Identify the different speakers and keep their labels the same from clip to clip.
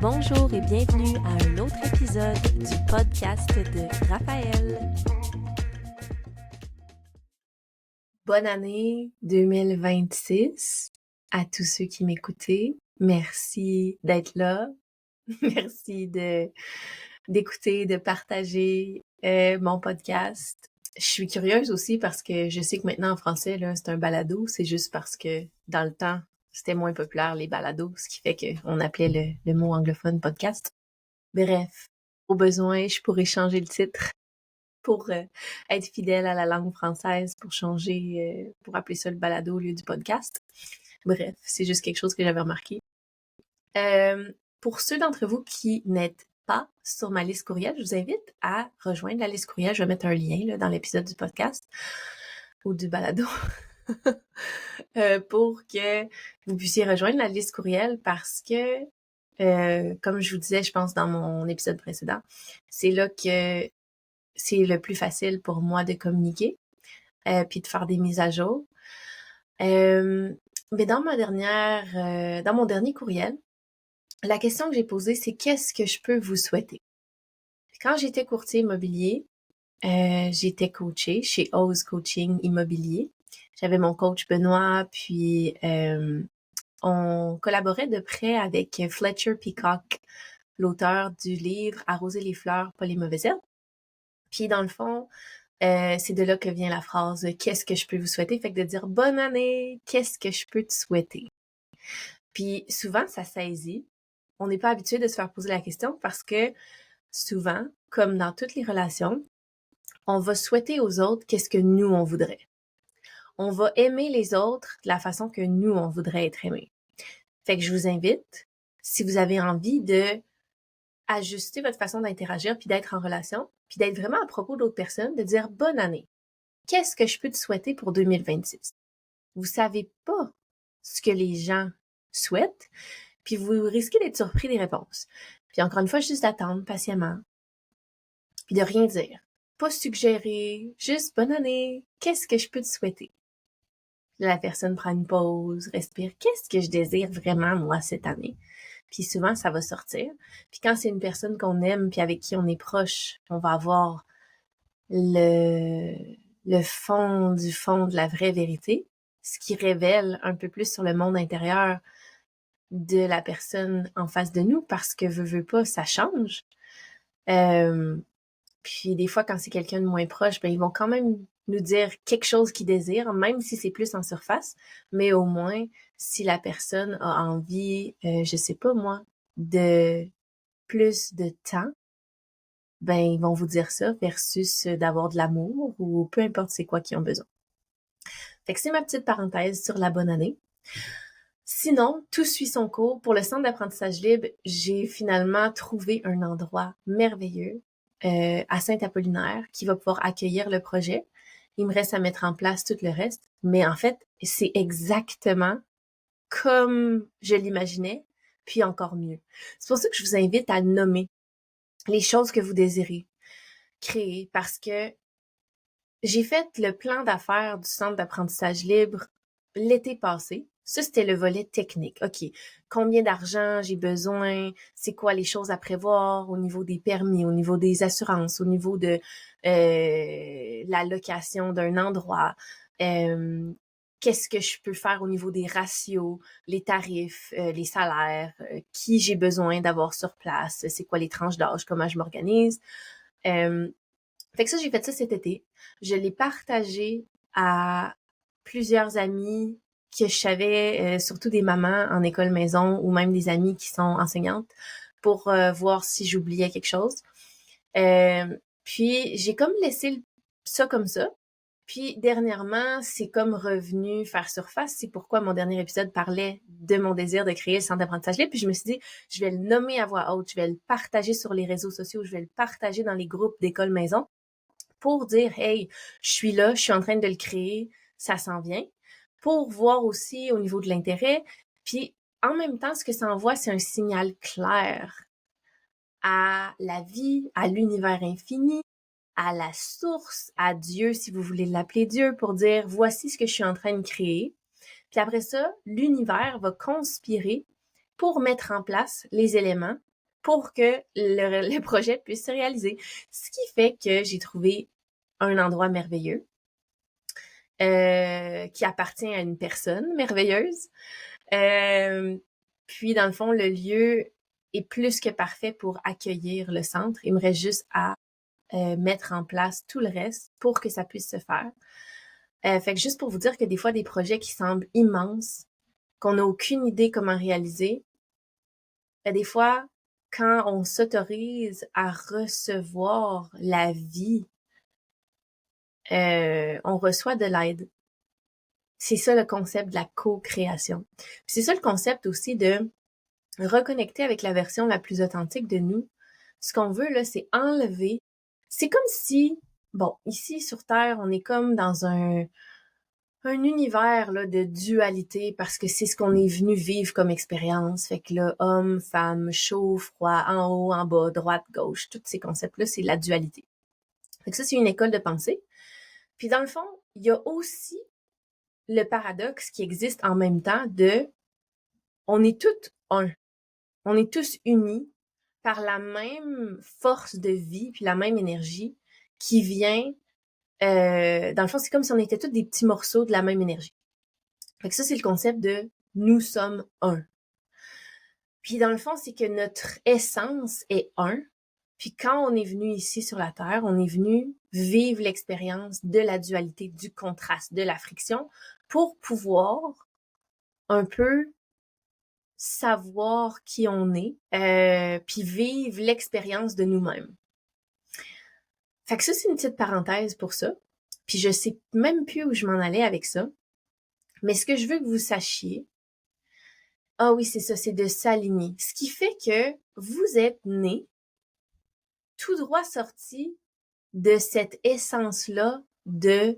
Speaker 1: Bonjour et bienvenue à un autre épisode du podcast de Raphaël. Bonne année 2026 à tous ceux qui m'écoutaient. Merci d'être là. Merci d'écouter, de partager mon podcast. Je suis curieuse aussi parce que je sais que maintenant en français, là, c'est un balado. C'est juste parce que dans le temps, c'était moins populaire les balados, ce qui fait qu'on appelait le mot anglophone podcast. Bref, au besoin, je pourrais changer le titre pour être fidèle à la langue française, pour changer, pour appeler ça le balado au lieu du podcast. Bref, c'est juste quelque chose que j'avais remarqué. Pour ceux d'entre vous qui n'êtes pas sur ma liste courriel, je vous invite à rejoindre la liste courriel. Je vais mettre un lien là, dans l'épisode du podcast ou du balado pour que vous puissiez rejoindre la liste courriel parce que, comme je vous disais, je pense dans mon épisode précédent, c'est là que c'est le plus facile pour moi de communiquer puis de faire des mises à jour. Mais dans mon dernier courriel, la question que j'ai posée, c'est qu'est-ce que je peux vous souhaiter? Quand j'étais courtier immobilier, j'étais coachée chez Oz Coaching Immobilier. J'avais mon coach Benoît, puis on collaborait de près avec Fletcher Peacock, l'auteur du livre Arroser les fleurs, pas les mauvaises herbes. Puis dans le fond, c'est de là que vient la phrase « Qu'est-ce que je peux vous souhaiter? » Fait que de dire « Bonne année, qu'est-ce que je peux te souhaiter? » Puis souvent, ça saisit. On n'est pas habitué de se faire poser la question parce que souvent, comme dans toutes les relations, on va souhaiter aux autres qu'est-ce que nous, on voudrait. On va aimer les autres de la façon que nous, on voudrait être aimés. Fait que je vous invite, si vous avez envie de ajuster votre façon d'interagir puis d'être en relation, puis d'être vraiment à propos d'autres personnes, de dire « Bonne année. Qu'est-ce que je peux te souhaiter pour 2026? » Vous savez pas ce que les gens souhaitent, puis vous risquez d'être surpris des réponses. Puis encore une fois, juste d'attendre patiemment, puis de rien dire. Pas suggérer, juste « Bonne année. Qu'est-ce que je peux te souhaiter? » La personne prend une pause, respire. Qu'est-ce que je désire vraiment, moi, cette année? Puis souvent, ça va sortir. Puis quand c'est une personne qu'on aime puis avec qui on est proche, on va avoir le fond de la vraie vérité, ce qui révèle un peu plus sur le monde intérieur de la personne en face de nous parce que veut pas, ça change. Puis des fois, quand c'est quelqu'un de moins proche, ben ils vont quand même nous dire quelque chose qu'ils désirent, même si c'est plus en surface, mais au moins, si la personne a envie, je sais pas moi, de plus de temps, ben ils vont vous dire ça versus d'avoir de l'amour ou peu importe c'est quoi qu'ils ont besoin. Fait que c'est ma petite parenthèse sur la bonne année. Sinon, tout suit son cours. Pour le centre d'apprentissage libre, j'ai finalement trouvé un endroit merveilleux à Saint-Apollinaire qui va pouvoir accueillir le projet. Il me reste à mettre en place tout le reste. Mais en fait, c'est exactement comme je l'imaginais, puis encore mieux. C'est pour ça que je vous invite à nommer les choses que vous désirez créer parce que j'ai fait le plan d'affaires du centre d'apprentissage libre l'été passé. Ça, c'était le volet technique. OK, combien d'argent j'ai besoin? C'est quoi les choses à prévoir au niveau des permis, au niveau des assurances, au niveau de la location d'un endroit? Qu'est-ce que je peux faire au niveau des ratios, les tarifs, les salaires, qui j'ai besoin d'avoir sur place, c'est quoi les tranches d'âge, comment je m'organise? Fait que ça, j'ai fait ça cet été. Je l'ai partagé à plusieurs amis que je savais, surtout des mamans en école maison ou même des amies qui sont enseignantes pour voir si j'oubliais quelque chose. Puis, j'ai comme laissé ça comme ça. Puis, dernièrement, c'est comme revenu faire surface. C'est pourquoi mon dernier épisode parlait de mon désir de créer le centre d'apprentissage libre. Puis, je me suis dit, je vais le nommer à voix haute. Je vais le partager sur les réseaux sociaux. Je vais le partager dans les groupes d'école maison pour dire « Hey, je suis là, je suis en train de le créer, ça s'en vient », pour voir aussi au niveau de l'intérêt. Puis, en même temps, ce que ça envoie, c'est un signal clair à la vie, à l'univers infini, à la source, à Dieu, si vous voulez l'appeler Dieu, pour dire « Voici ce que je suis en train de créer ». Puis après ça, l'univers va conspirer pour mettre en place les éléments pour que le projet puisse se réaliser. Ce qui fait que j'ai trouvé un endroit merveilleux qui appartient à une personne merveilleuse. Puis, dans le fond, le lieu est plus que parfait pour accueillir le centre. Il me reste juste à mettre en place tout le reste pour que ça puisse se faire. Fait que juste pour vous dire que des fois, des projets qui semblent immenses, qu'on n'a aucune idée comment réaliser, des fois, quand on s'autorise à recevoir la vie, on reçoit de l'aide. C'est ça le concept de la co-création. C'est ça le concept aussi de reconnecter avec la version la plus authentique de nous. Ce qu'on veut, là, c'est enlever. C'est comme si, bon, ici sur Terre, on est comme dans un univers là, de dualité parce que c'est ce qu'on est venu vivre comme expérience. Fait que là, homme, femme, chaud, froid, en haut, en bas, droite, gauche, tous ces concepts-là, c'est la dualité. Fait que ça, c'est une école de pensée. Puis dans le fond, il y a aussi le paradoxe qui existe en même temps de on est tous un. On est tous unis par la même force de vie puis la même énergie qui vient dans le fond, c'est comme si on était tous des petits morceaux de la même énergie. Fait que ça, c'est le concept de nous sommes un. Puis dans le fond, c'est que notre essence est un. Puis quand on est venu ici sur la Terre, on est venu vivre l'expérience de la dualité, du contraste, de la friction, pour pouvoir un peu savoir qui on est, puis vivre l'expérience de nous-mêmes. Fait que ça, c'est une petite parenthèse pour ça. Puis je sais même plus où je m'en allais avec ça. Mais ce que je veux que vous sachiez, ah oui, c'est ça, c'est de s'aligner. Ce qui fait que vous êtes né tout droit sorti de cette essence-là de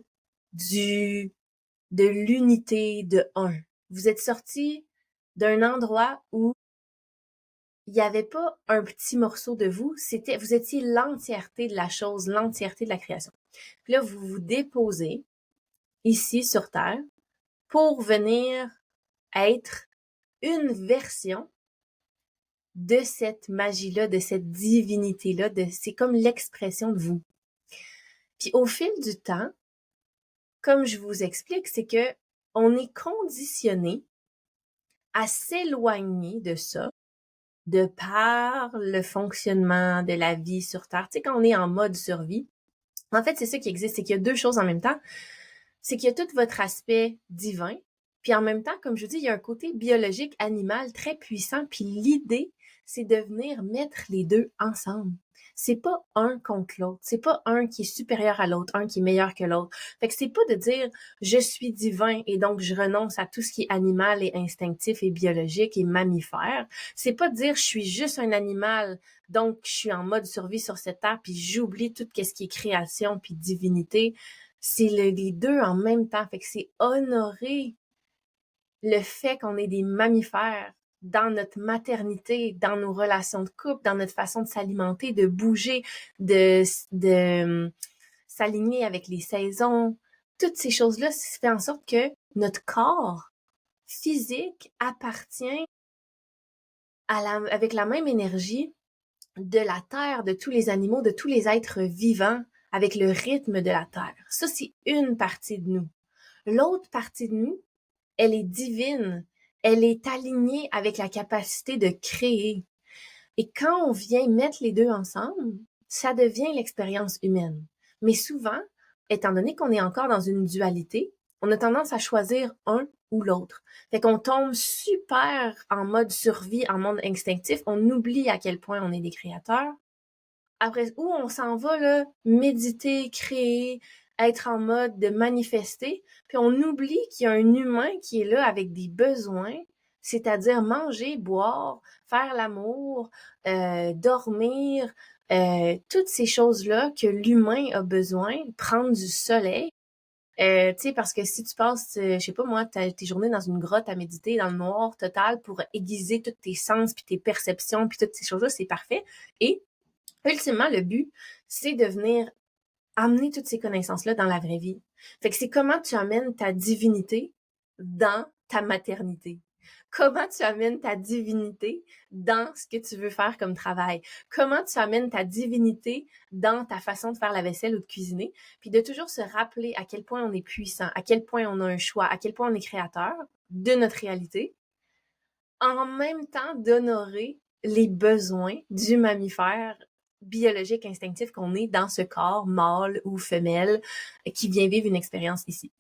Speaker 1: l'unité de un. Vous êtes sorti d'un endroit où il n'y avait pas un petit morceau de vous, vous étiez l'entièreté de la chose, l'entièreté de la création. Puis là, vous vous déposez ici sur Terre pour venir être une version de cette magie-là, de cette divinité-là, c'est comme l'expression de vous. Puis au fil du temps, comme je vous explique, c'est que on est conditionné à s'éloigner de ça, de par le fonctionnement de la vie sur Terre. Tu sais, quand on est en mode survie, en fait, c'est ça qui existe, c'est qu'il y a deux choses en même temps. C'est qu'il y a tout votre aspect divin, puis en même temps, comme je vous dis, il y a un côté biologique, animal très puissant, puis l'idée, c'est de venir mettre les deux ensemble. C'est pas un contre l'autre. C'est pas un qui est supérieur à l'autre, un qui est meilleur que l'autre. Fait que c'est pas de dire je suis divin et donc je renonce à tout ce qui est animal et instinctif et biologique et mammifère. C'est pas de dire je suis juste un animal donc je suis en mode survie sur cette terre puis j'oublie tout ce qui est création puis divinité. C'est les deux en même temps. Fait que c'est honorer le fait qu'on est des mammifères dans notre maternité, dans nos relations de couple, dans notre façon de s'alimenter, de bouger, de s'aligner avec les saisons. Toutes ces choses-là, ça fait en sorte que notre corps physique appartient avec la même énergie de la terre, de tous les animaux, de tous les êtres vivants, avec le rythme de la terre. Ça, c'est une partie de nous. L'autre partie de nous, elle est divine. Elle est alignée avec la capacité de créer. Et quand on vient mettre les deux ensemble, ça devient l'expérience humaine. Mais souvent, étant donné qu'on est encore dans une dualité, on a tendance à choisir un ou l'autre. Fait qu'on tombe super en mode survie, en mode instinctif. On oublie à quel point on est des créateurs. Après, où on s'en va, là, méditer, créer, être en mode de manifester, puis on oublie qu'il y a un humain qui est là avec des besoins, c'est-à-dire manger, boire, faire l'amour, dormir, toutes ces choses-là que l'humain a besoin, prendre du soleil. Tu sais, parce que si tu passes, je sais pas moi, tes journées dans une grotte à méditer dans le noir total pour aiguiser tous tes sens, puis tes perceptions, puis toutes ces choses-là, c'est parfait. Et ultimement, le but, c'est de venir amener toutes ces connaissances-là dans la vraie vie. Fait que c'est comment tu amènes ta divinité dans ta maternité. Comment tu amènes ta divinité dans ce que tu veux faire comme travail? Comment tu amènes ta divinité dans ta façon de faire la vaisselle ou de cuisiner? Puis de toujours se rappeler à quel point on est puissant, à quel point on a un choix, à quel point on est créateur de notre réalité, en même temps d'honorer les besoins du mammifère biologique instinctif qu'on est dans ce corps mâle ou femelle qui vient vivre une expérience ici.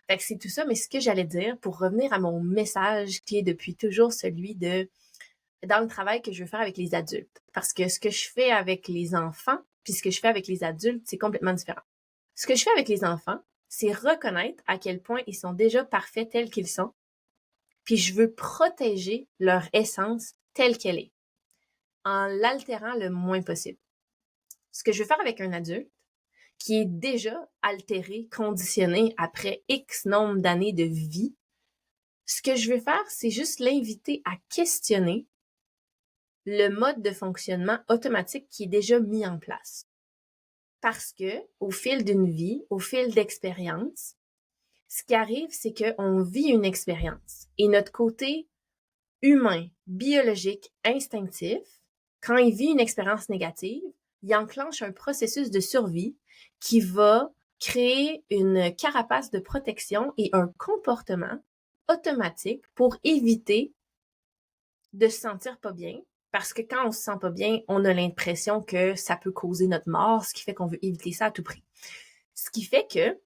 Speaker 1: Fait que c'est tout ça, mais ce que j'allais dire pour revenir à mon message qui est depuis toujours celui de dans le travail que je veux faire avec les adultes. Parce que ce que je fais avec les enfants, puis ce que je fais avec les adultes, c'est complètement différent. Ce que je fais avec les enfants, c'est reconnaître à quel point ils sont déjà parfaits tels qu'ils sont, puis je veux protéger leur essence telle qu'elle est, en l'altérant le moins possible. Ce que je veux faire avec un adulte, qui est déjà altéré, conditionné après X nombre d'années de vie, ce que je veux faire, c'est juste l'inviter à questionner le mode de fonctionnement automatique qui est déjà mis en place. Parce que, au fil d'une vie, au fil d'expériences, ce qui arrive, c'est qu'on vit une expérience. Et notre côté humain, biologique, instinctif, quand il vit une expérience négative, il enclenche un processus de survie qui va créer une carapace de protection et un comportement automatique pour éviter de se sentir pas bien. Parce que quand on se sent pas bien, on a l'impression que ça peut causer notre mort, ce qui fait qu'on veut éviter ça à tout prix. Ce qui fait que,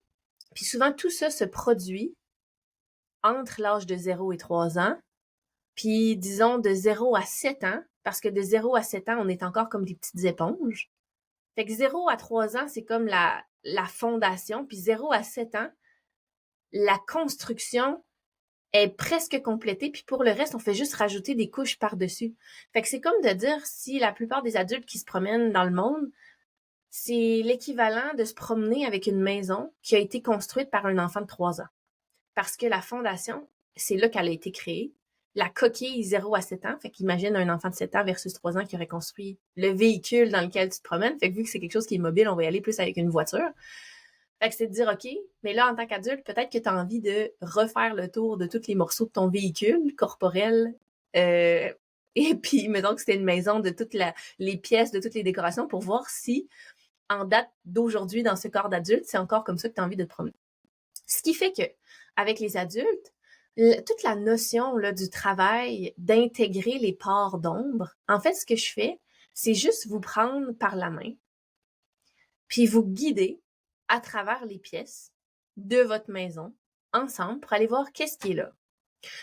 Speaker 1: puis souvent tout ça se produit entre l'âge de 0 et 3 ans, puis disons de 0 à 7 ans, parce que de 0 à 7 ans, on est encore comme des petites éponges. Fait que 0 à 3 ans, c'est comme la fondation, puis 0 à 7 ans, la construction est presque complétée, puis pour le reste, on fait juste rajouter des couches par-dessus. Fait que c'est comme de dire si la plupart des adultes qui se promènent dans le monde, c'est l'équivalent de se promener avec une maison qui a été construite par un enfant de 3 ans. Parce que la fondation, c'est là qu'elle a été créée. La coquille 0 à 7 ans, fait qu'imagine un enfant de 7 ans versus 3 ans qui aurait construit le véhicule dans lequel tu te promènes. Fait que vu que c'est quelque chose qui est mobile, on va y aller plus avec une voiture. Fait que c'est de dire, OK, mais là, en tant qu'adulte, peut-être que tu as envie de refaire le tour de tous les morceaux de ton véhicule corporel. Et puis, mettons que c'était une maison de toutes les pièces, de toutes les décorations pour voir si, en date d'aujourd'hui, dans ce corps d'adulte, c'est encore comme ça que tu as envie de te promener. Ce qui fait que, avec les adultes, toute la notion là, du travail, d'intégrer les parts d'ombre, en fait, ce que je fais, c'est juste vous prendre par la main, puis vous guider à travers les pièces de votre maison, ensemble, pour aller voir qu'est-ce qui est là.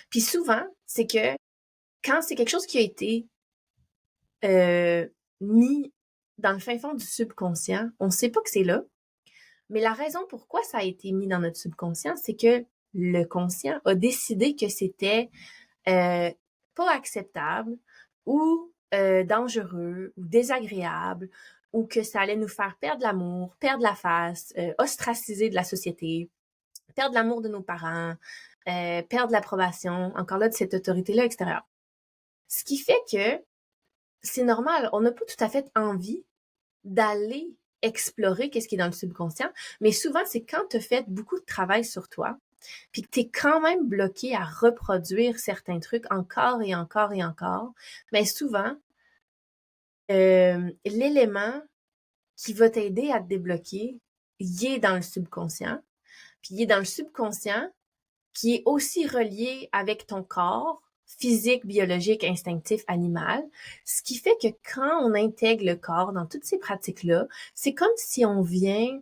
Speaker 1: Puis souvent, c'est que quand c'est quelque chose qui a été mis dans le fin fond du subconscient, on ne sait pas que c'est là, mais la raison pourquoi ça a été mis dans notre subconscient, c'est que le conscient a décidé que c'était pas acceptable ou dangereux ou désagréable ou que ça allait nous faire perdre l'amour, perdre la face, ostraciser de la société, perdre l'amour de nos parents, perdre l'approbation, encore là, de cette autorité-là extérieure. Ce qui fait que c'est normal, on n'a pas tout à fait envie d'aller explorer qu'est-ce qui est dans le subconscient, mais souvent, c'est quand tu as fait beaucoup de travail sur toi, puis que tu es quand même bloqué à reproduire certains trucs encore et encore et encore, mais souvent, l'élément qui va t'aider à te débloquer, il est dans le subconscient, puis il est dans le subconscient qui est aussi relié avec ton corps, physique, biologique, instinctif, animal, ce qui fait que quand on intègre le corps dans toutes ces pratiques-là, c'est comme si on vient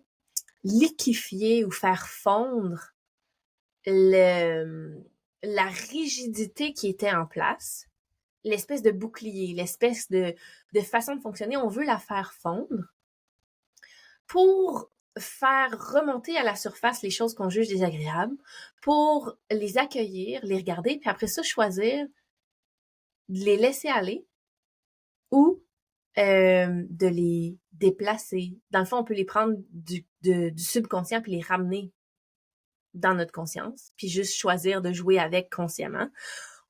Speaker 1: liquéfier ou faire fondre la rigidité qui était en place, l'espèce de bouclier, l'espèce de façon de fonctionner, on veut la faire fondre pour faire remonter à la surface les choses qu'on juge désagréables, pour les accueillir, les regarder, puis après ça, choisir de les laisser aller ou de les déplacer. Dans le fond, on peut les prendre du subconscient puis les ramener dans notre conscience, puis juste choisir de jouer avec consciemment.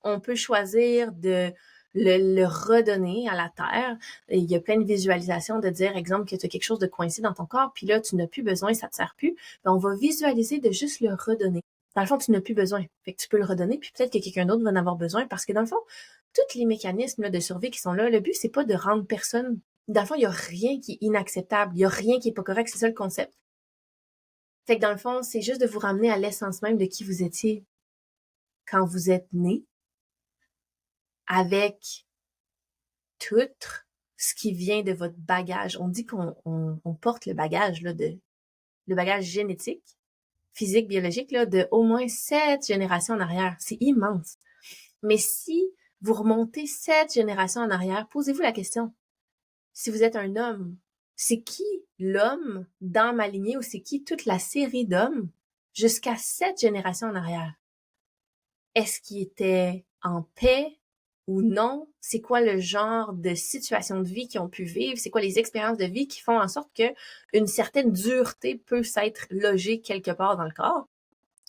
Speaker 1: On peut choisir de le redonner à la terre. Et il y a plein de visualisations de dire, exemple, que tu as quelque chose de coincé dans ton corps, puis là, tu n'as plus besoin, ça te sert plus. Ben, on va visualiser de juste le redonner. Dans le fond, tu n'as plus besoin. Fait que tu peux le redonner, puis peut-être que quelqu'un d'autre va en avoir besoin, parce que dans le fond, tous les mécanismes là, de survie qui sont là, le but, c'est pas de rendre personne... Dans le fond, il y a rien qui est inacceptable, il y a rien qui est pas correct, c'est ça le concept. Fait que dans le fond, c'est juste de vous ramener à l'essence même de qui vous étiez quand vous êtes né, avec tout ce qui vient de votre bagage. On dit qu'on porte le bagage là, le bagage génétique, physique, biologique, là, de au moins 7 générations en arrière. C'est immense. Mais si vous remontez 7 générations en arrière, posez-vous la question. Si vous êtes un homme, c'est qui l'homme dans ma lignée ou c'est qui toute la série d'hommes jusqu'à 7 générations en arrière? Est-ce qu'il était en paix ou non? C'est quoi le genre de situation de vie qu'ils ont pu vivre? C'est quoi les expériences de vie qui font en sorte que une certaine dureté peut s'être logée quelque part dans le corps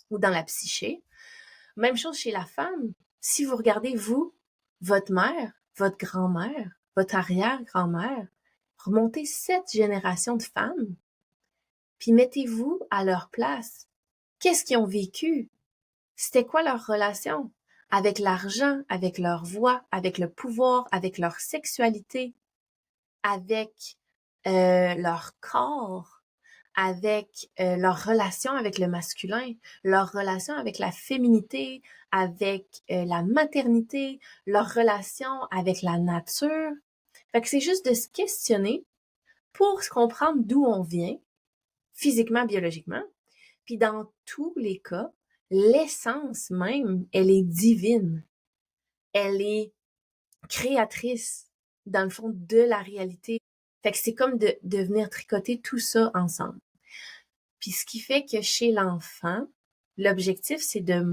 Speaker 1: ou dans la psyché? Même chose chez la femme. Si vous regardez, vous, votre mère, votre grand-mère, votre arrière-grand-mère, remontez 7 générations de femmes, puis mettez-vous à leur place. Qu'est-ce qu'ils ont vécu? C'était quoi leur relation? Avec l'argent, avec leur voix, avec le pouvoir, avec leur sexualité, avec leur corps, avec leur relation avec le masculin, leur relation avec la féminité, avec la maternité, leur relation avec la nature. Fait que c'est juste de se questionner pour se comprendre d'où on vient, physiquement, biologiquement. Puis dans tous les cas, l'essence même, elle est divine. Elle est créatrice, dans le fond, de la réalité. Fait que c'est comme de venir tricoter tout ça ensemble. Puis ce qui fait que chez l'enfant, l'objectif, c'est de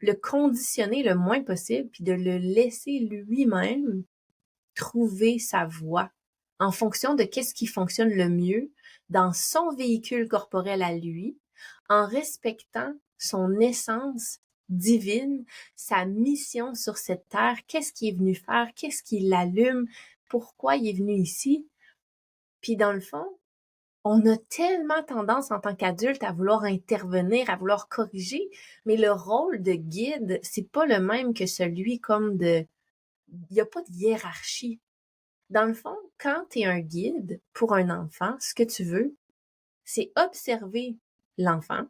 Speaker 1: le conditionner le moins possible, puis de le laisser lui-même trouver sa voie en fonction de qu'est-ce qui fonctionne le mieux dans son véhicule corporel à lui, en respectant son essence divine, sa mission sur cette terre, qu'est-ce qu'il est venu faire, qu'est-ce qui l'allume, pourquoi il est venu ici. Puis dans le fond, on a tellement tendance en tant qu'adulte à vouloir intervenir, à vouloir corriger, mais le rôle de guide, c'est pas le même que celui comme de... Il n'y a pas de hiérarchie. Dans le fond, quand tu es un guide pour un enfant, ce que tu veux, c'est observer l'enfant,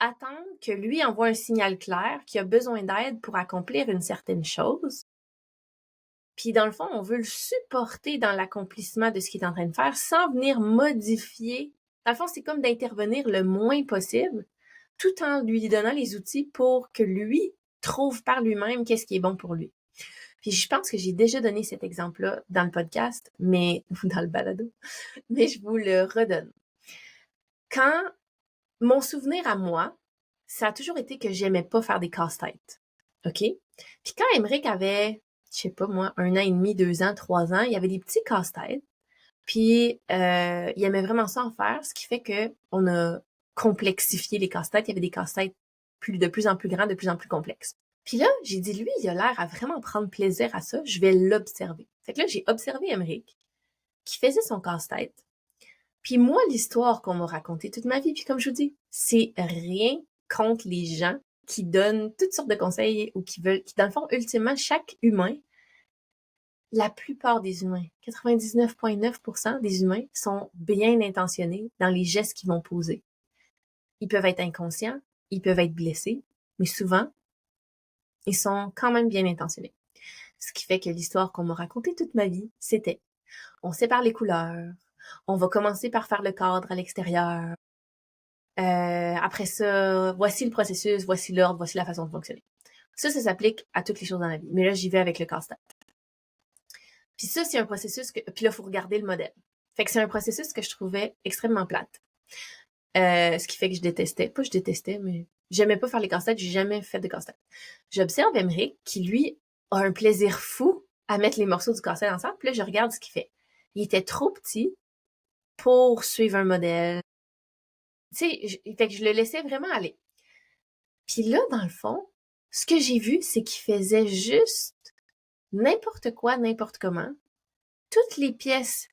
Speaker 1: attendre que lui envoie un signal clair qu'il a besoin d'aide pour accomplir une certaine chose. Puis dans le fond, on veut le supporter dans l'accomplissement de ce qu'il est en train de faire sans venir modifier. Dans le fond, c'est comme d'intervenir le moins possible tout en lui donnant les outils pour que lui trouve par lui-même qu'est-ce qui est bon pour lui. Puis je pense que j'ai déjà donné cet exemple-là dans le podcast, mais ou dans le balado, mais je vous le redonne. Quand mon souvenir à moi, ça a toujours été que j'aimais pas faire des casse-têtes. OK? Puis quand Émeric avait, je sais pas moi, 1 an et demi, 2 ans, 3 ans, il y avait des petits casse-têtes. Puis il aimait vraiment ça en faire, ce qui fait que on a complexifié les casse-têtes. Il y avait des casse-têtes de plus en plus grands, de plus en plus complexes. Puis là, j'ai dit, lui, il a l'air à vraiment prendre plaisir à ça. Je vais l'observer. Fait que là, j'ai observé Émeric, qui faisait son casse-tête. Puis moi, l'histoire qu'on m'a racontée toute ma vie, puis comme je vous dis, c'est rien contre les gens qui donnent toutes sortes de conseils ou qui veulent, qui dans le fond, ultimement, chaque humain, la plupart des humains, 99,9% des humains sont bien intentionnés dans les gestes qu'ils vont poser. Ils peuvent être inconscients, ils peuvent être blessés, mais souvent, ils sont quand même bien intentionnés. Ce qui fait que l'histoire qu'on m'a racontée toute ma vie, c'était on sépare les couleurs, on va commencer par faire le cadre à l'extérieur. Après ça, voici le processus, voici l'ordre, voici la façon de fonctionner. Ça s'applique à toutes les choses dans la vie. Mais là, j'y vais avec le casse-tête. Puis ça, c'est un processus que... Puis là, il faut regarder le modèle. Fait que c'est un processus que je trouvais extrêmement plate. Ce qui fait que je détestais. Pas je détestais, mais j'aimais pas faire les casse-têtes. J'ai jamais fait de casse-tête. J'observe Émeric qui, lui, a un plaisir fou à mettre les morceaux du casse-tête ensemble. Puis là, je regarde ce qu'il fait. Il était trop petit pour suivre un modèle. Tu sais, fait que je le laissais vraiment aller. Puis là, dans le fond, ce que j'ai vu, c'est qu'il faisait juste n'importe quoi, n'importe comment, toutes les pièces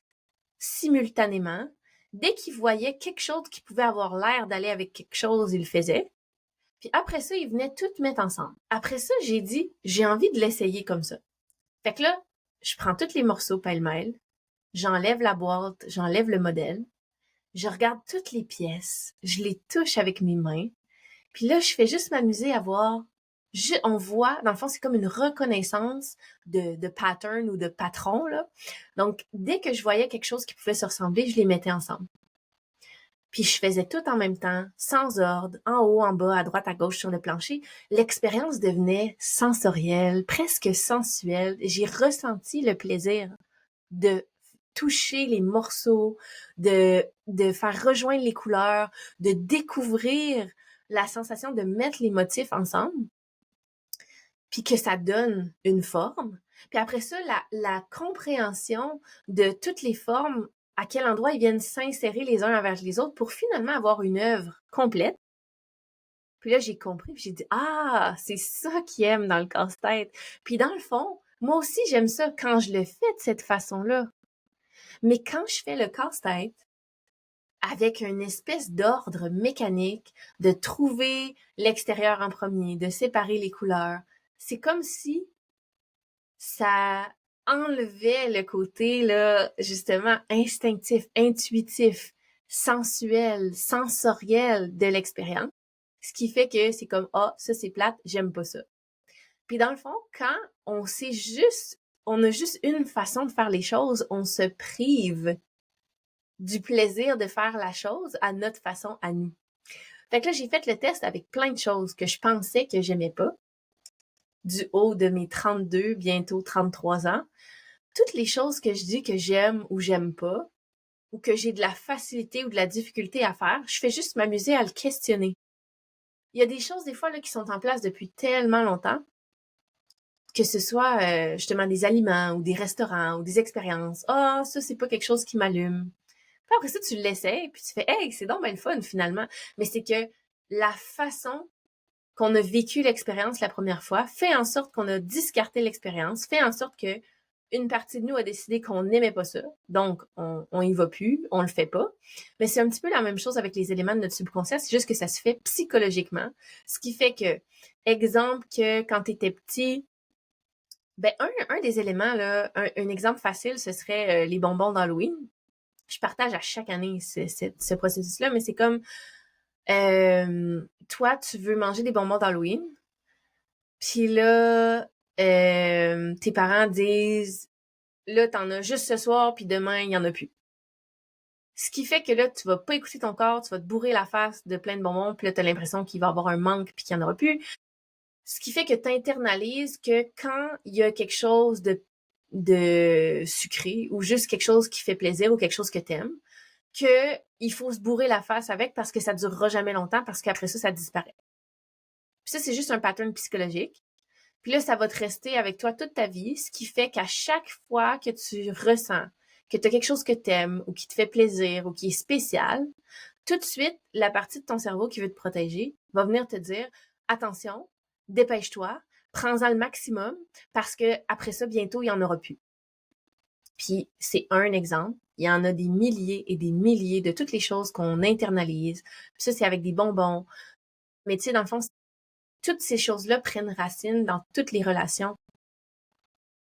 Speaker 1: simultanément, Dès qu'il voyait quelque chose qui pouvait avoir l'air d'aller avec quelque chose, il le faisait. Puis après ça, ils venaient tout mettre ensemble. Après ça, j'ai dit, j'ai envie de l'essayer comme ça. Fait que là, je prends tous les morceaux pêle-mêle, j'enlève la boîte, j'enlève le modèle, je regarde toutes les pièces, je les touche avec mes mains, puis là, je fais juste m'amuser à voir. On voit, dans le fond, c'est comme une reconnaissance de pattern ou de patron, là. Donc, dès que je voyais quelque chose qui pouvait se ressembler, je les mettais ensemble. Puis je faisais tout en même temps, sans ordre, en haut, en bas, à droite, à gauche sur le plancher. L'expérience devenait sensorielle, presque sensuelle. J'ai ressenti le plaisir de toucher les morceaux, de faire rejoindre les couleurs, de découvrir la sensation de mettre les motifs ensemble, puis que ça donne une forme. Puis après ça, la compréhension de toutes les formes, à quel endroit ils viennent s'insérer les uns envers les autres pour finalement avoir une œuvre complète. Puis là, j'ai compris, puis j'ai dit, ah, c'est ça qu'ils aiment dans le casse-tête. Puis dans le fond, moi aussi, j'aime ça quand je le fais de cette façon-là. Mais quand je fais le casse-tête, avec une espèce d'ordre mécanique, de trouver l'extérieur en premier, de séparer les couleurs, c'est comme si ça enlevait le côté, là, justement, instinctif, intuitif, sensuel, sensoriel de l'expérience. Ce qui fait que c'est comme, ah, ça c'est plate, j'aime pas ça. Puis dans le fond, quand on a juste une façon de faire les choses, on se prive du plaisir de faire la chose à notre façon à nous. Fait que là, j'ai fait le test avec plein de choses que je pensais que j'aimais pas, du haut de mes 32, bientôt 33 ans. Toutes les choses que je dis que j'aime ou j'aime pas, ou que j'ai de la facilité ou de la difficulté à faire, je fais juste m'amuser à le questionner. Il y a des choses, des fois, là, qui sont en place depuis tellement longtemps, que ce soit justement des aliments ou des restaurants ou des expériences. Ah, ça, c'est pas quelque chose qui m'allume. Puis après ça, tu l'essayes, puis tu fais hey, c'est donc bien le fun finalement. Mais c'est que la façon qu'on a vécu l'expérience la première fois fait en sorte qu'on a discarté l'expérience, fait en sorte que une partie de nous a décidé qu'on n'aimait pas ça. Donc, on y va plus, on le fait pas. Mais c'est un petit peu la même chose avec les éléments de notre subconscient, c'est juste que ça se fait psychologiquement. Ce qui fait que, exemple que quand tu étais petit, ben un des éléments, là, un exemple facile, ce serait les bonbons d'Halloween. Je partage à chaque année ce processus-là, mais c'est comme toi, tu veux manger des bonbons d'Halloween, puis là, tes parents disent là, t'en as juste ce soir, puis demain, il y en a plus. Ce qui fait que là, tu vas pas écouter ton corps, tu vas te bourrer la face de plein de bonbons, puis là, t'as l'impression qu'il va y avoir un manque, puis qu'il y en aura plus. Ce qui fait que t'internalises que quand il y a quelque chose de sucré, ou juste quelque chose qui fait plaisir, ou quelque chose que t'aimes, que il faut se bourrer la face avec parce que ça durera jamais longtemps, parce qu'après ça, ça disparaît. Puis ça, c'est juste un pattern psychologique. Puis là, ça va te rester avec toi toute ta vie, ce qui fait qu'à chaque fois que tu ressens que tu as quelque chose que t'aimes ou qui te fait plaisir ou qui est spécial, tout de suite, la partie de ton cerveau qui veut te protéger va venir te dire attention, dépêche-toi, prends-en le maximum parce que après ça, bientôt, il n'y en aura plus. Puis c'est un exemple. Il y en a des milliers et des milliers de toutes les choses qu'on internalise. Puis ça, c'est avec des bonbons. Mais tu sais, dans le fond, toutes ces choses-là prennent racine dans toutes les relations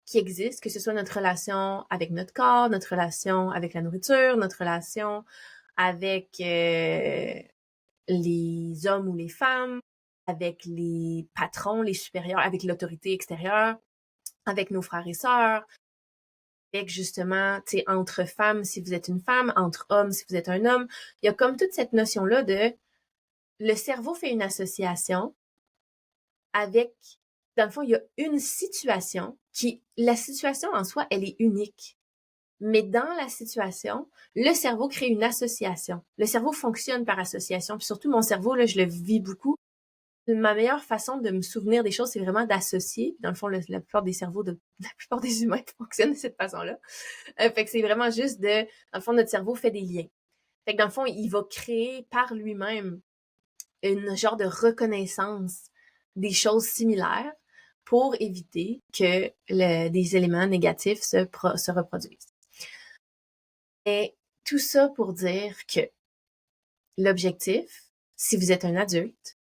Speaker 1: qui existent, que ce soit notre relation avec notre corps, notre relation avec la nourriture, notre relation avec les hommes ou les femmes, avec les patrons, les supérieurs, avec l'autorité extérieure, avec nos frères et sœurs, avec justement, tu sais, entre femmes si vous êtes une femme, entre hommes si vous êtes un homme. Il y a comme toute cette notion-là de le cerveau fait une association avec, dans le fond, il y a une situation la situation en soi, elle est unique. Mais dans la situation, le cerveau crée une association. Le cerveau fonctionne par association. Puis surtout, mon cerveau, là, je le vis beaucoup. Ma meilleure façon de me souvenir des choses, c'est vraiment d'associer. Dans le fond, la plupart des cerveaux la plupart des humains fonctionnent de cette façon-là. Fait que c'est vraiment juste dans le fond, notre cerveau fait des liens. Fait que dans le fond, il va créer par lui-même une genre de reconnaissance des choses similaires pour éviter que des éléments négatifs se reproduisent. Et Tout ça pour dire que l'objectif, si vous êtes un adulte,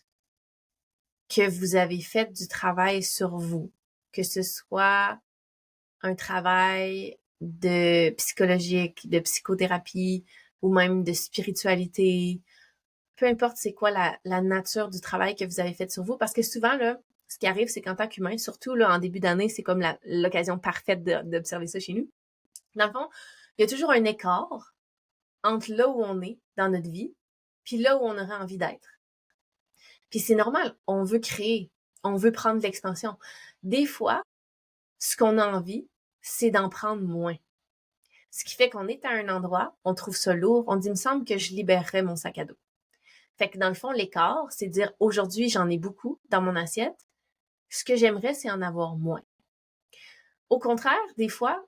Speaker 1: que vous avez fait du travail sur vous, que ce soit un travail de psychologique, de psychothérapie ou même de spiritualité, peu importe c'est quoi la nature du travail que vous avez fait sur vous, parce que souvent, là, ce qui arrive, c'est qu'en tant qu'humain, surtout là, en début d'année, c'est comme l'occasion parfaite d'observer ça chez nous. Dans le fond, il y a toujours un écart entre là où on est dans notre vie, puis là où on aurait envie d'être. Puis c'est normal, on veut créer, on veut prendre de l'expansion. Des fois, ce qu'on a envie, c'est d'en prendre moins. Ce qui fait qu'on est à un endroit, on trouve ça lourd, on dit, il me semble que je libérerais mon sac à dos. Fait que dans le fond, l'écart, c'est de dire, aujourd'hui, j'en ai beaucoup dans mon assiette. Ce que j'aimerais, c'est en avoir moins. Au contraire, des fois,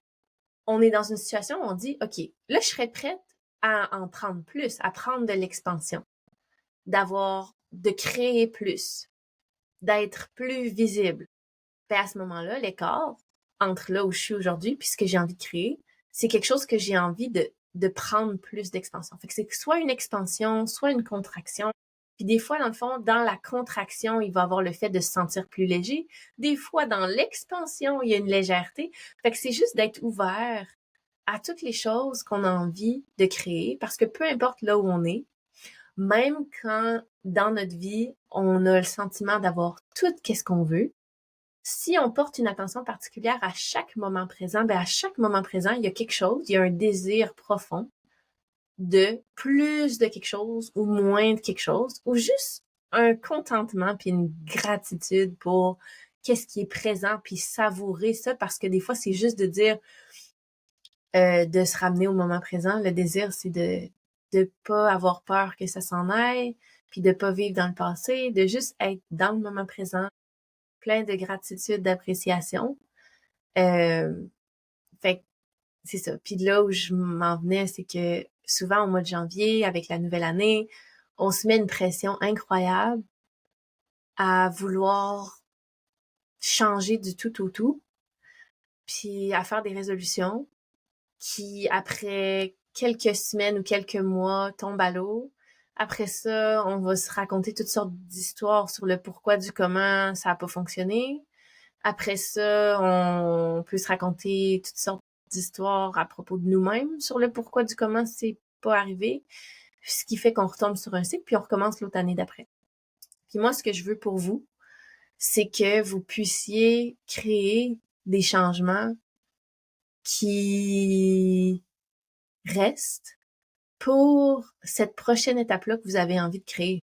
Speaker 1: on est dans une situation où on dit, OK, là, je serais prête à en prendre plus, à prendre de l'expansion, de créer plus, d'être plus visible. Puis à ce moment-là, l'écart entre là où je suis aujourd'hui puis ce que j'ai envie de créer, c'est quelque chose que j'ai envie de prendre plus d'expansion. Fait que c'est soit une expansion, soit une contraction. Puis des fois, dans le fond, dans la contraction, il va y avoir le fait de se sentir plus léger. Des fois, dans l'expansion, il y a une légèreté. Fait que c'est juste d'être ouvert à toutes les choses qu'on a envie de créer, parce que peu importe là où on est, même quand dans notre vie, on a le sentiment d'avoir tout qu'est-ce qu'on veut, si on porte une attention particulière à chaque moment présent, ben à chaque moment présent, il y a quelque chose, il y a un désir profond de plus de quelque chose ou moins de quelque chose, ou juste un contentement puis une gratitude pour qu'est-ce qui est présent puis savourer ça, parce que des fois, c'est juste de dire, de se ramener au moment présent. Le désir, c'est de pas avoir peur que ça s'en aille, puis de pas vivre dans le passé, de juste être dans le moment présent, plein de gratitude, d'appréciation. Euh, fait que c'est ça. Puis là où je m'en venais, c'est que souvent au mois de janvier, avec la nouvelle année, on se met une pression incroyable à vouloir changer du tout au tout, puis à faire des résolutions qui, après quelques semaines ou quelques mois, tombent à l'eau. Après ça, on va se raconter toutes sortes d'histoires sur le pourquoi du comment ça a pas fonctionné. Après ça, on peut se raconter toutes sortes d'histoires à propos de nous-mêmes sur le pourquoi du comment c'est pas arrivé, ce qui fait qu'on retombe sur un cycle, puis on recommence l'autre année d'après. Puis moi, ce que je veux pour vous, c'est que vous puissiez créer des changements qui restent pour cette prochaine étape-là que vous avez envie de créer.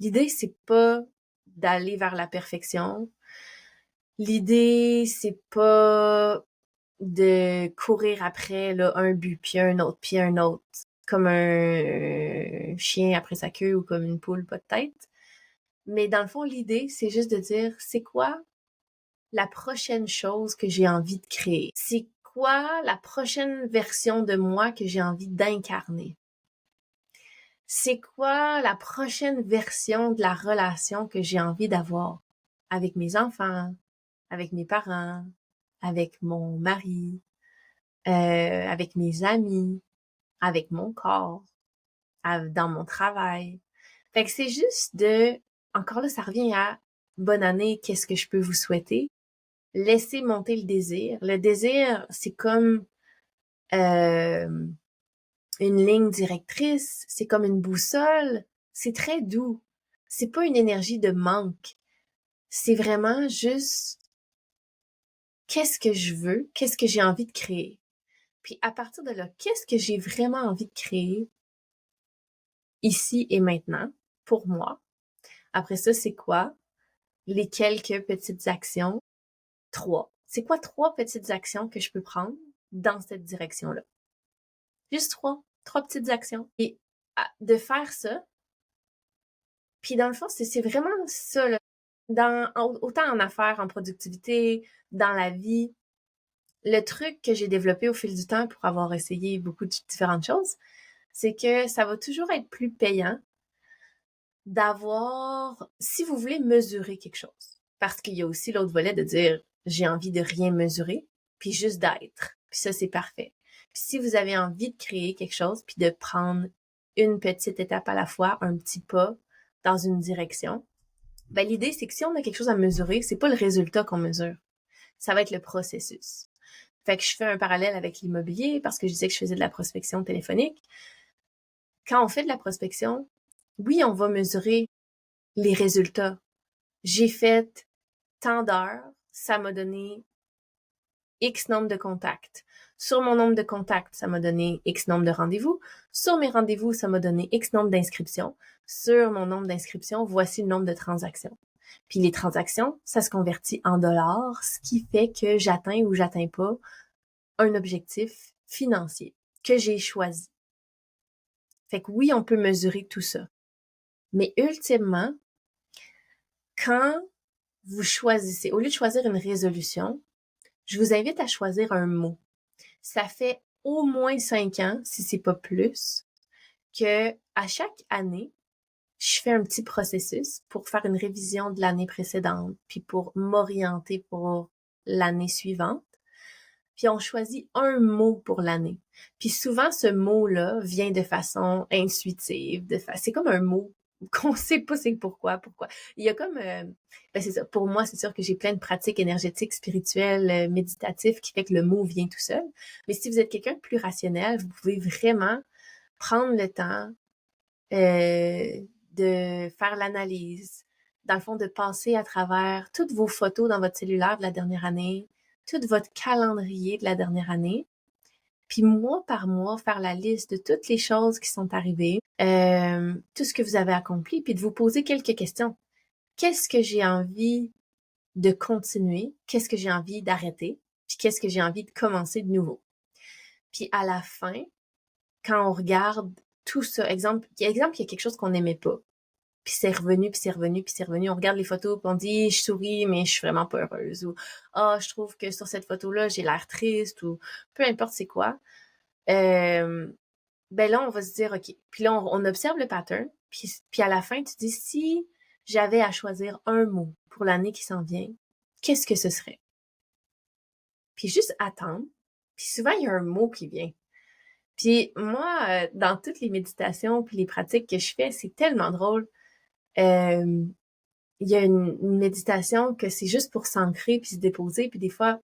Speaker 1: L'idée, c'est pas d'aller vers la perfection. L'idée, c'est pas de courir après là, un but, puis un autre, comme un chien après sa queue ou comme une poule pas de tête. Mais dans le fond, l'idée, c'est juste de dire, c'est quoi la prochaine chose que j'ai envie de créer? C'est quoi la prochaine version de moi que j'ai envie d'incarner? C'est quoi la prochaine version de la relation que j'ai envie d'avoir avec mes enfants, avec mes parents, avec mon mari, avec mes amis, avec mon corps, dans mon travail. Fait que c'est juste encore là, ça revient à bonne année, qu'est-ce que je peux vous souhaiter? Laissez monter le désir. Le désir, c'est comme euh, une ligne directrice, c'est comme une boussole, c'est très doux. C'est pas une énergie de manque. C'est vraiment juste qu'est-ce que je veux, qu'est-ce que j'ai envie de créer. Puis à partir de là, qu'est-ce que j'ai vraiment envie de créer ici et maintenant pour moi? Après ça, c'est quoi les quelques petites actions? 3. C'est quoi 3 petites actions que je peux prendre dans cette direction-là? Juste 3. 3 petites actions. Et de faire ça, puis dans le fond, c'est vraiment ça, là. Autant en affaires, en productivité, dans la vie, le truc que j'ai développé au fil du temps pour avoir essayé beaucoup de différentes choses, c'est que ça va toujours être plus payant d'avoir, si vous voulez mesurer quelque chose. Parce qu'il y a aussi l'autre volet de dire, j'ai envie de rien mesurer, puis juste d'être. Puis ça, c'est parfait. Puis si vous avez envie de créer quelque chose, puis de prendre une petite étape à la fois, un petit pas dans une direction, ben l'idée, c'est que si on a quelque chose à mesurer, c'est pas le résultat qu'on mesure. Ça va être le processus. Fait que je fais un parallèle avec l'immobilier parce que je disais que je faisais de la prospection téléphonique. Quand on fait de la prospection, oui, on va mesurer les résultats. J'ai fait tant d'heures, ça m'a donné X nombre de contacts. Sur mon nombre de contacts, ça m'a donné X nombre de rendez-vous. Sur mes rendez-vous, ça m'a donné X nombre d'inscriptions. Sur mon nombre d'inscriptions, voici le nombre de transactions. Puis les transactions, ça se convertit en dollars, ce qui fait que j'atteins ou j'atteins pas un objectif financier que j'ai choisi. Fait que oui, on peut mesurer tout ça. Mais ultimement, quand vous choisissez, au lieu de choisir une résolution, je vous invite à choisir un mot. Ça fait au moins 5 ans, si c'est pas plus, que à chaque année, je fais un petit processus pour faire une révision de l'année précédente, puis pour m'orienter pour l'année suivante. Puis on choisit un mot pour l'année. Puis souvent, ce mot-là vient de façon intuitive. C'est comme un mot qu'on sait pas c'est pourquoi. Il y a comme... ben c'est ça. Pour moi, c'est sûr que j'ai plein de pratiques énergétiques, spirituelles, méditatives qui fait que le mot vient tout seul. Mais si vous êtes quelqu'un de plus rationnel, vous pouvez vraiment prendre le temps de faire l'analyse. Dans le fond, de passer à travers toutes vos photos dans votre cellulaire de la dernière année, tout votre calendrier de la dernière année, puis mois par mois, faire la liste de toutes les choses qui sont arrivées, tout ce que vous avez accompli, puis de vous poser quelques questions. Qu'est-ce que j'ai envie de continuer? Qu'est-ce que j'ai envie d'arrêter? Puis qu'est-ce que j'ai envie de commencer de nouveau? Puis à la fin, quand on regarde tout ça, exemple, il y a quelque chose qu'on n'aimait pas, puis c'est revenu, puis c'est revenu, puis c'est revenu. On regarde les photos, puis on dit, je souris, mais je suis vraiment pas heureuse. Ou, je trouve que sur cette photo-là, j'ai l'air triste, ou peu importe c'est quoi. Ben là, on va se dire, OK. Puis là, on observe le pattern, puis à la fin, tu dis, si j'avais à choisir un mot pour l'année qui s'en vient, qu'est-ce que ce serait? Puis juste attendre. Puis souvent, il y a un mot qui vient. Puis moi, dans toutes les méditations puis les pratiques que je fais, c'est tellement drôle. Il y a une méditation que c'est juste pour s'ancrer puis se déposer. Puis des fois,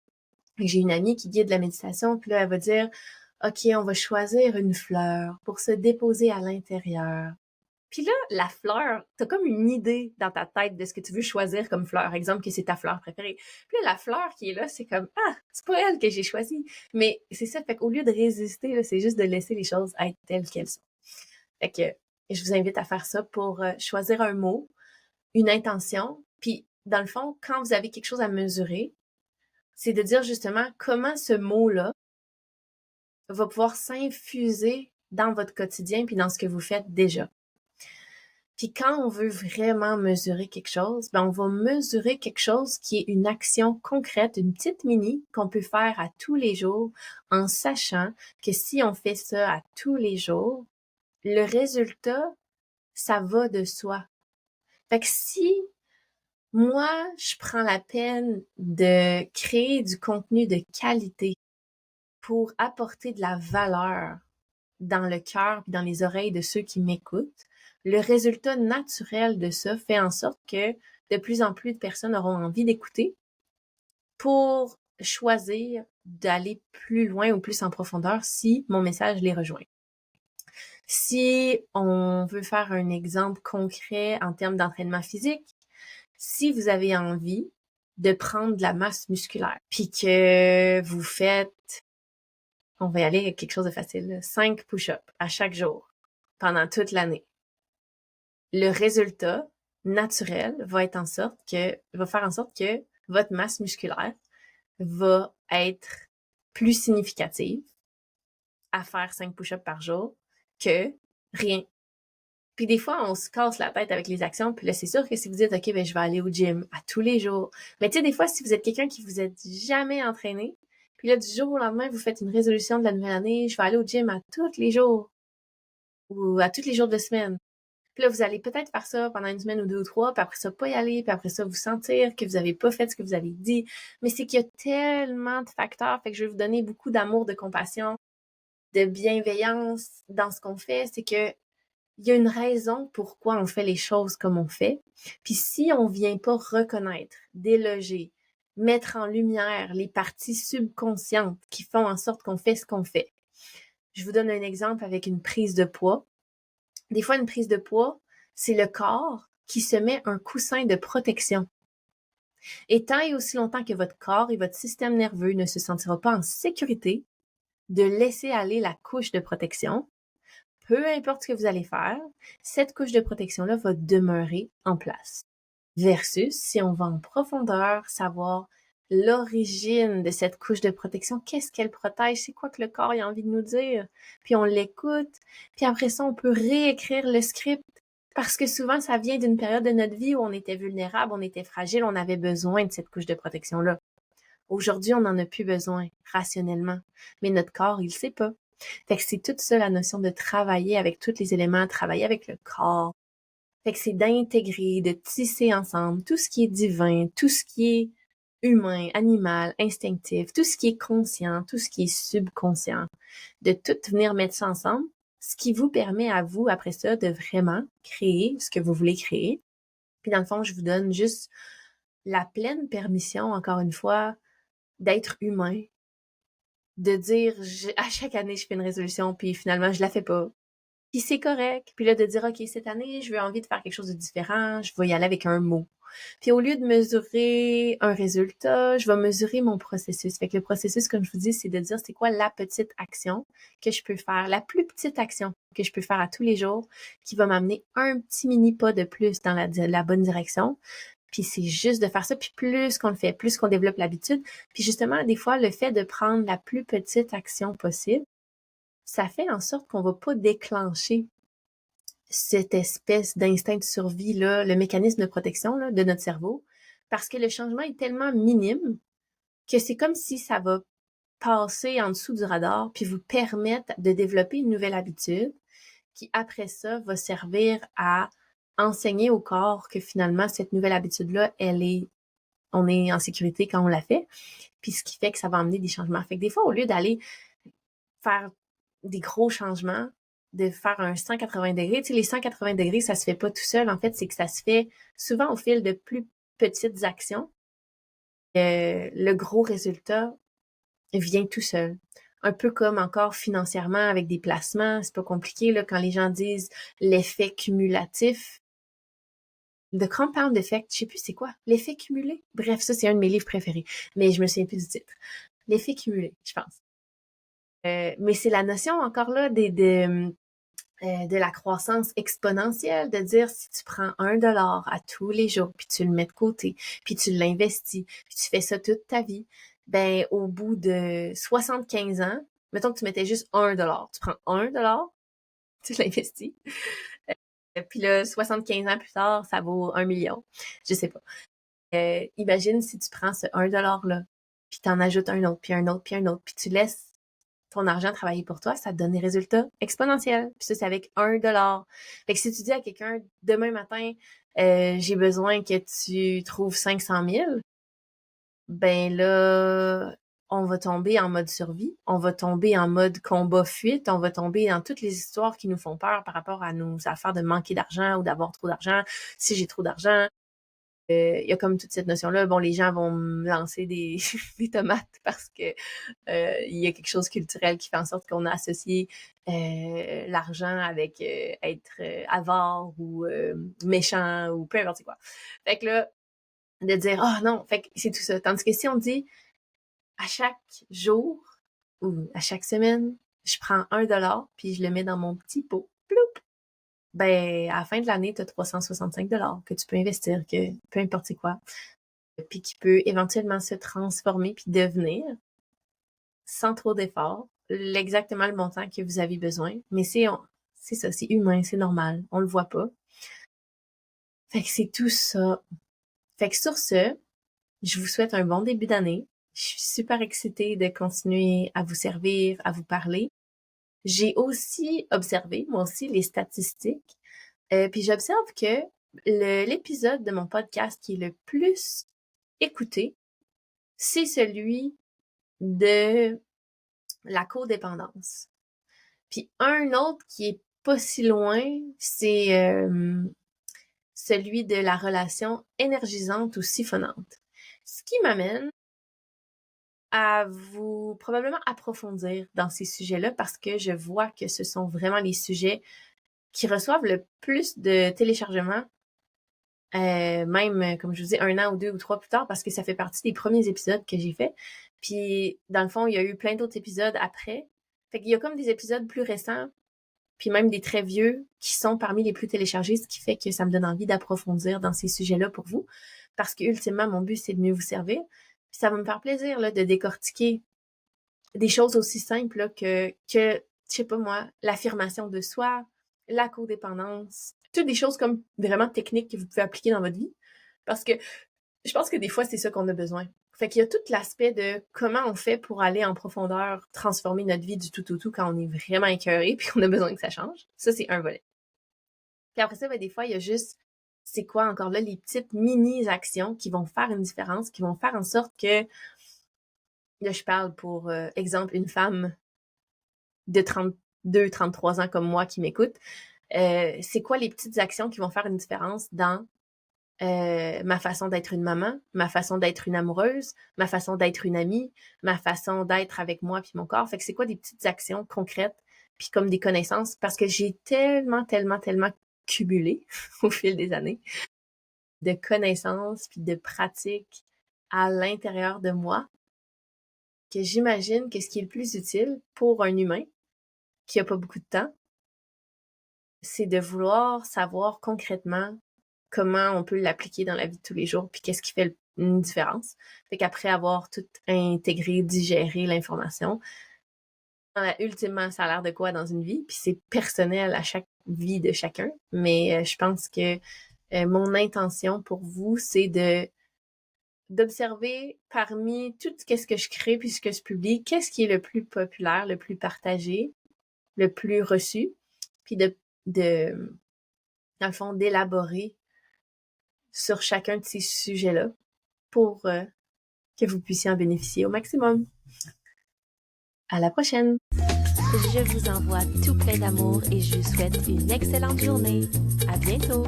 Speaker 1: j'ai une amie qui guide la méditation, puis là, elle va dire, OK, on va choisir une fleur pour se déposer à l'intérieur. Puis là, la fleur, t'as comme une idée dans ta tête de ce que tu veux choisir comme fleur. Exemple, que c'est ta fleur préférée. Puis là, la fleur qui est là, c'est comme, c'est pas elle que j'ai choisie. Mais c'est ça, fait qu'au lieu de résister, là, c'est juste de laisser les choses être telles qu'elles sont. Fait que je vous invite à faire ça pour choisir un mot, une intention. Puis, dans le fond, quand vous avez quelque chose à mesurer, c'est de dire justement comment ce mot-là va pouvoir s'infuser dans votre quotidien puis dans ce que vous faites déjà. Puis quand on veut vraiment mesurer quelque chose, ben on va mesurer quelque chose qui est une action concrète, une petite mini qu'on peut faire à tous les jours en sachant que si on fait ça à tous les jours, le résultat, ça va de soi. Fait que si moi, je prends la peine de créer du contenu de qualité pour apporter de la valeur dans le cœur et dans les oreilles de ceux qui m'écoutent, le résultat naturel de ça fait en sorte que de plus en plus de personnes auront envie d'écouter pour choisir d'aller plus loin ou plus en profondeur si mon message les rejoint. Si on veut faire un exemple concret en termes d'entraînement physique, si vous avez envie de prendre de la masse musculaire, puis que vous faites, on va y aller avec quelque chose de facile, 5 push-ups à chaque jour pendant toute l'année. Le résultat naturel va faire en sorte que votre masse musculaire va être plus significative à faire 5 push-ups par jour que rien. Puis des fois, on se casse la tête avec les actions, puis là, c'est sûr que si vous dites, OK, ben je vais aller au gym à tous les jours. Mais tu sais, des fois, si vous êtes quelqu'un qui vous êtes jamais entraîné, puis là, du jour au lendemain, vous faites une résolution de la nouvelle année, je vais aller au gym à tous les jours, ou à tous les jours de semaine. Puis là, vous allez peut-être faire ça pendant une semaine ou 2 ou 3, puis après ça, pas y aller, puis après ça, vous sentir que vous avez pas fait ce que vous avez dit. Mais c'est qu'il y a tellement de facteurs, fait que je vais vous donner beaucoup d'amour, de compassion. de bienveillance dans ce qu'on fait, c'est que il y a une raison pourquoi on fait les choses comme on fait. Puis si on vient pas reconnaître, déloger, mettre en lumière les parties subconscientes qui font en sorte qu'on fait ce qu'on fait. Je vous donne un exemple avec une prise de poids. Des fois, une prise de poids, c'est le corps qui se met un coussin de protection. Et tant et aussi longtemps que votre corps et votre système nerveux ne se sentira pas en sécurité de laisser aller la couche de protection, peu importe ce que vous allez faire, cette couche de protection-là va demeurer en place. Versus, si on va en profondeur, savoir l'origine de cette couche de protection, qu'est-ce qu'elle protège, c'est quoi que le corps a envie de nous dire, puis on l'écoute, puis après ça, on peut réécrire le script, parce que souvent, ça vient d'une période de notre vie où on était vulnérable, on était fragile, on avait besoin de cette couche de protection-là. Aujourd'hui, on n'en a plus besoin, rationnellement, mais notre corps, il le sait pas. Fait que c'est toute ça la notion de travailler avec tous les éléments, travailler avec le corps. Fait que c'est d'intégrer, de tisser ensemble tout ce qui est divin, tout ce qui est humain, animal, instinctif, tout ce qui est conscient, tout ce qui est subconscient, de tout venir mettre ça ensemble, ce qui vous permet à vous, après ça, de vraiment créer ce que vous voulez créer. Puis dans le fond, je vous donne juste la pleine permission, encore une fois, d'être humain, de dire à chaque année je fais une résolution puis finalement je la fais pas. Puis c'est correct. Puis là de dire OK, cette année, je veux envie de faire quelque chose de différent, je vais y aller avec un mot. Puis au lieu de mesurer un résultat, je vais mesurer mon processus. Fait que le processus, comme je vous dis, c'est de dire c'est quoi la petite action que je peux faire, la plus petite action que je peux faire à tous les jours qui va m'amener un petit mini pas de plus dans la bonne direction. Puis c'est juste de faire ça, puis plus qu'on le fait, plus qu'on développe l'habitude. Puis justement, des fois, le fait de prendre la plus petite action possible, ça fait en sorte qu'on va pas déclencher cette espèce d'instinct de survie-là, le mécanisme de protection là, de notre cerveau, parce que le changement est tellement minime que c'est comme si ça va passer en dessous du radar, puis vous permettre de développer une nouvelle habitude qui, après ça, va servir à enseigner au corps que finalement, cette nouvelle habitude-là, on est en sécurité quand on la fait, puis ce qui fait que ça va amener des changements. Fait que des fois, au lieu d'aller faire des gros changements, de faire un 180 degrés, tu sais, les 180 degrés, ça se fait pas tout seul, en fait, c'est que ça se fait souvent au fil de plus petites actions. Le gros résultat vient tout seul. Un peu comme encore financièrement avec des placements, c'est pas compliqué, là, quand les gens disent l'effet cumulatif, The Compound Effect, je sais plus c'est quoi. L'effet cumulé. Bref, ça, c'est un de mes livres préférés. Mais je me souviens plus du titre. L'effet cumulé, je pense. Mais c'est la notion encore là de la croissance exponentielle, de dire si tu prends 1 dollar à tous les jours, puis tu le mets de côté, puis tu l'investis, puis tu fais ça toute ta vie, ben au bout de 75 ans, mettons que tu mettais juste 1 dollar, tu prends 1 dollar, tu l'investis, puis là, 75 ans plus tard, ça vaut 1 million. Je sais pas. Imagine si tu prends ce 1 dollar-là, puis t'en ajoutes un autre, puis un autre, puis un autre, puis tu laisses ton argent travailler pour toi, ça te donne des résultats exponentiels. Puis ça, c'est avec 1 dollar. Fait que si tu dis à quelqu'un, demain matin, j'ai besoin que tu trouves 500 000, ben là, on va tomber en mode survie, on va tomber en mode combat-fuite, on va tomber dans toutes les histoires qui nous font peur par rapport à nos affaires de manquer d'argent ou d'avoir trop d'argent. Si j'ai trop d'argent, il y a comme toute cette notion-là. Bon, les gens vont me lancer des, des tomates parce que il y a quelque chose culturel qui fait en sorte qu'on a associé l'argent avec être avare ou méchant ou peu importe quoi. Fait que là, de dire oh non, fait que c'est tout ça. Tandis que si on dit à chaque jour ou à chaque semaine, je prends 1 dollar puis je le mets dans mon petit pot. Ploup! Ben, à la fin de l'année, tu as 365 $ que tu peux investir, que peu importe c'est quoi, puis qui peut éventuellement se transformer puis devenir, sans trop d'efforts, exactement le montant que vous avez besoin. Mais c'est ça, c'est humain, c'est normal, on le voit pas. Fait que c'est tout ça. Fait que sur ce, je vous souhaite un bon début d'année. Je suis super excitée de continuer à vous servir, à vous parler. J'ai aussi observé, moi aussi, les statistiques. Puis j'observe que l'épisode de mon podcast qui est le plus écouté, c'est celui de la codépendance. Puis un autre qui est pas si loin, c'est celui de la relation énergisante ou siphonnante. Ce qui m'amène à vous probablement approfondir dans ces sujets-là parce que je vois que ce sont vraiment les sujets qui reçoivent le plus de téléchargements, même, comme je vous dis, 1 an ou 2 ou 3 plus tard, parce que ça fait partie des premiers épisodes que j'ai faits. Puis, dans le fond, il y a eu plein d'autres épisodes après. Fait qu'il y a comme des épisodes plus récents, puis même des très vieux, qui sont parmi les plus téléchargés, ce qui fait que ça me donne envie d'approfondir dans ces sujets-là pour vous. Parce que, ultimement, mon but, c'est de mieux vous servir. Puis ça va me faire plaisir, là, de décortiquer des choses aussi simples, là, que, je sais pas moi, l'affirmation de soi, la codépendance, toutes des choses comme vraiment techniques que vous pouvez appliquer dans votre vie. Parce que je pense que des fois, c'est ça qu'on a besoin. Fait qu'il y a tout l'aspect de comment on fait pour aller en profondeur, transformer notre vie du tout au tout quand on est vraiment écœuré puis qu'on a besoin que ça change. Ça, c'est un volet. Puis après ça, ben, des fois, il y a juste, c'est quoi encore là, les petites mini-actions qui vont faire une différence, qui vont faire en sorte que, là, je parle pour exemple, une femme de 32, 33 ans comme moi qui m'écoute. C'est quoi les petites actions qui vont faire une différence dans ma façon d'être une maman, ma façon d'être une amoureuse, ma façon d'être une amie, ma façon d'être avec moi puis mon corps. Fait que c'est quoi des petites actions concrètes puis comme des connaissances parce que j'ai tellement, tellement, tellement cumulé au fil des années de connaissances puis de pratiques à l'intérieur de moi que j'imagine que ce qui est le plus utile pour un humain qui a pas beaucoup de temps, c'est de vouloir savoir concrètement comment on peut l'appliquer dans la vie de tous les jours, puis qu'est-ce qui fait une différence. Fait qu'après avoir tout intégré, digéré l'information, ultimement, ça a l'air de quoi dans une vie, puis c'est personnel à chaque vie de chacun, mais je pense que mon intention pour vous, c'est d'observer parmi tout ce que je crée puis ce que je publie, qu'est-ce qui est le plus populaire, le plus partagé, le plus reçu, puis dans le fond, d'élaborer sur chacun de ces sujets-là pour que vous puissiez en bénéficier au maximum. À la prochaine!
Speaker 2: Je vous envoie tout plein d'amour et je vous souhaite une excellente journée. À bientôt!